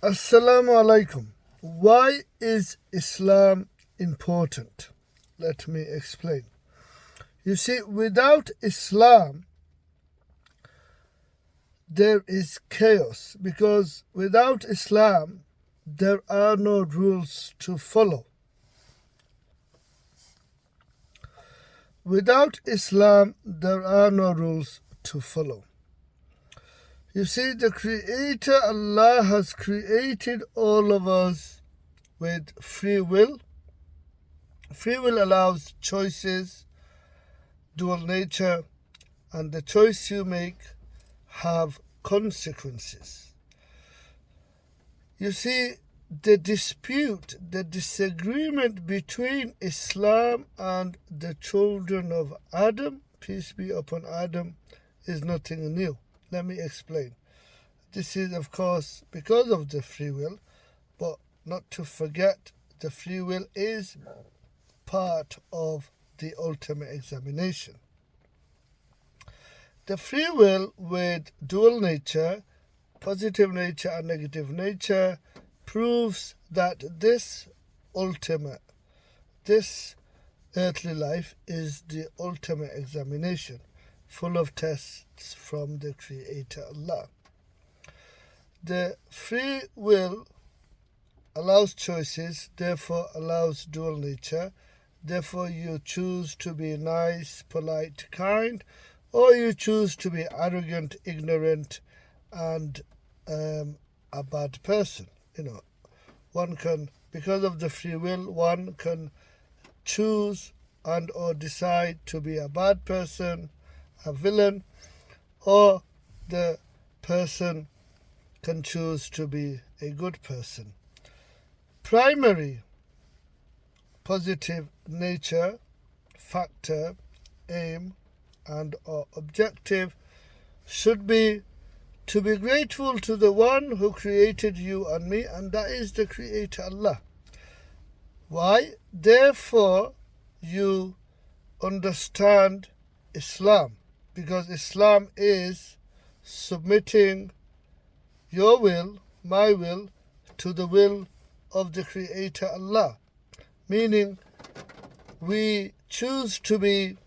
Assalamu alaikum. Why is Islam important? Let me explain. You see, without Islam, there is chaos because without Islam, there are no rules to follow. Without Islam, there are no rules to follow. You see, the Creator Allah has created all of us with free will. Free will allows choices, dual nature, and the choice you make have consequences. You see, the dispute, the disagreement between Islam and the children of Adam, peace be upon Adam, is nothing new. Let me explain. This is, of course, because of the free will, but not to forget the free will is part of the ultimate examination. The free will with dual nature, positive nature and negative nature, proves that this earthly life is the ultimate examination, full of tests from the Creator Allah. The free will allows choices, therefore allows dual nature. Therefore you choose to be nice, polite, kind, or you choose to be arrogant, ignorant, and a bad person. One can, because of the free will, one can choose and or decide to be a bad person, a villain, or the person can choose to be a good person. Primary positive nature, factor, aim, and or objective should be to be grateful to the one who created you and me, and that is the Creator Allah. Why? Therefore, you understand Islam, because Islam is submitting your will, my will, to the will of the Creator Allah. Meaning, we choose to be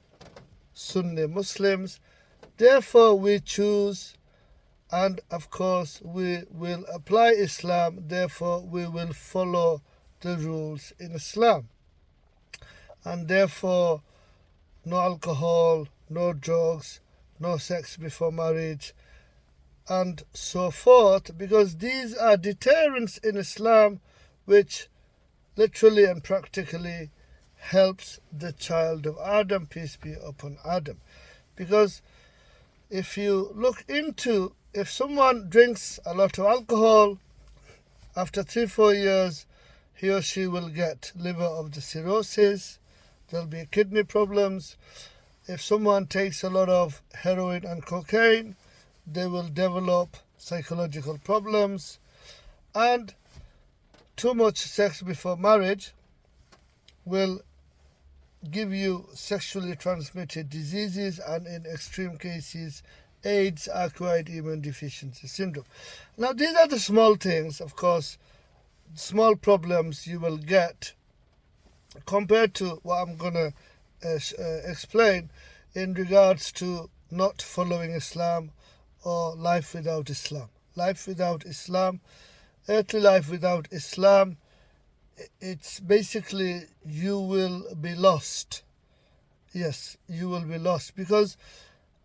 Sunni Muslims, therefore we choose, and of course we will apply Islam, therefore we will follow the rules in Islam. And therefore, no alcohol, no drugs, no sex before marriage, and so forth, because these are deterrents in Islam which literally and practically helps the child of Adam, peace be upon Adam. Because if you look into, if someone drinks a lot of alcohol, after 3-4 years, he or she will get liver of the cirrhosis, there'll be kidney problems. If someone takes a lot of heroin and cocaine, they will develop psychological problems. And too much sex before marriage will give you sexually transmitted diseases, and in extreme cases, AIDS, acquired immune deficiency syndrome. Now, these are the small things, of course, small problems you will get compared to what I'm going to explain in regards to not following Islam or life without Islam. Life without Islam, earthly life without Islam, it's basically you will be lost. Yes, you will be lost, because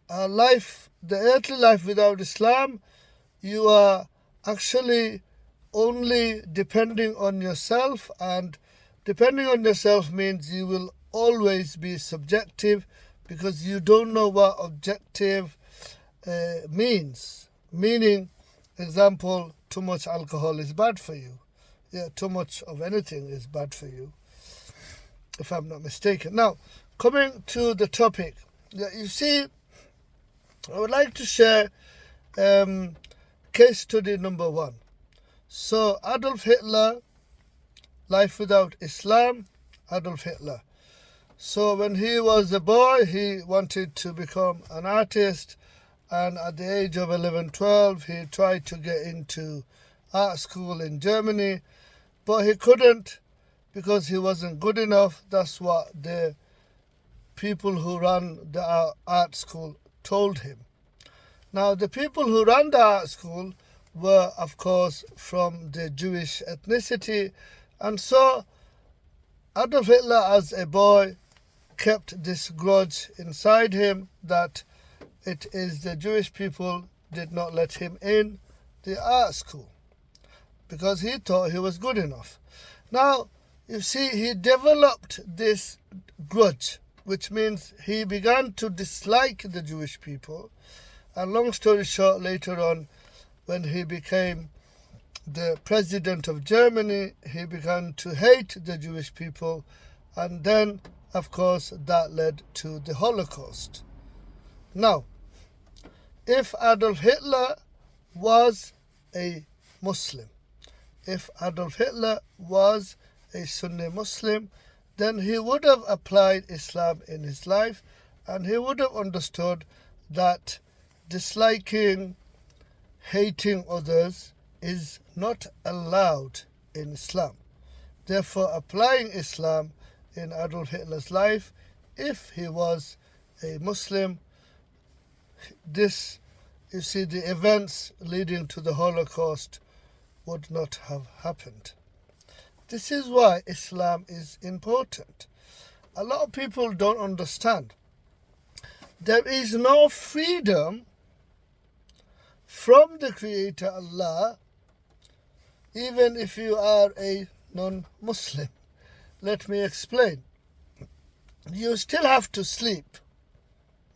the earthly life without Islam, you are actually only depending on yourself, and depending on yourself means you will always be subjective, because you don't know what objective means. Meaning, example, too much alcohol is bad for you. Yeah, too much of anything is bad for you, if I'm not mistaken. Now, coming to the topic, you see, I would like to share case study number 1. So, Adolf Hitler, life without Islam, Adolf Hitler. So, when he was a boy, he wanted to become an artist, and at the age of 11, 12, he tried to get into art school in Germany, but he couldn't because he wasn't good enough. That's what the people who ran the art school told him. Now, the people who ran the art school were, of course, from the Jewish ethnicity, and so Adolf Hitler, as a boy, kept this grudge inside him that it is the Jewish people did not let him in the art school because he thought he was good enough. Now, you see, he developed this grudge, which means he began to dislike the Jewish people. And long story short, later on, when he became the president of Germany, he began to hate the Jewish people, and then, of course, that led to the Holocaust. Now, if Adolf Hitler was a Muslim, if Adolf Hitler was a Sunni Muslim, then he would have applied Islam in his life, and he would have understood that disliking, hating others is not allowed in Islam. Therefore, applying Islam in Adolf Hitler's life, if he was a Muslim, this, you see, the events leading to the Holocaust would not have happened. This is why Islam is important. A lot of people don't understand. There is no freedom from the Creator Allah, even if you are a non-Muslim. Let me explain. You still have to sleep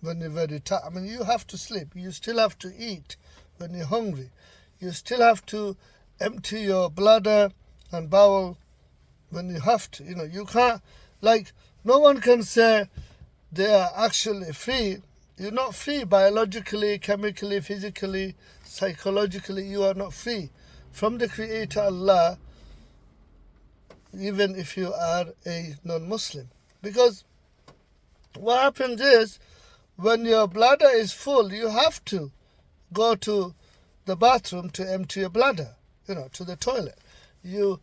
when you're very tired. I mean, you have to sleep. You still have to eat when you're hungry. You still have to empty your bladder and bowel when you have to. You know, you can't, like, no one can say they are actually free. You're not free biologically, chemically, physically, psychologically. You are not free from the Creator Allah, even if you are a non-Muslim. Because what happens is, when your bladder is full, you have to go to the bathroom to empty your bladder, to the toilet. You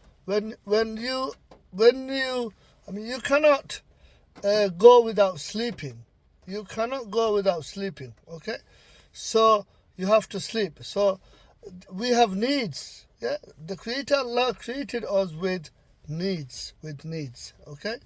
cannot go without sleeping. You cannot go without sleeping, okay? So you have to sleep. So we have needs, yeah? The Creator Allah created us with needs, okay?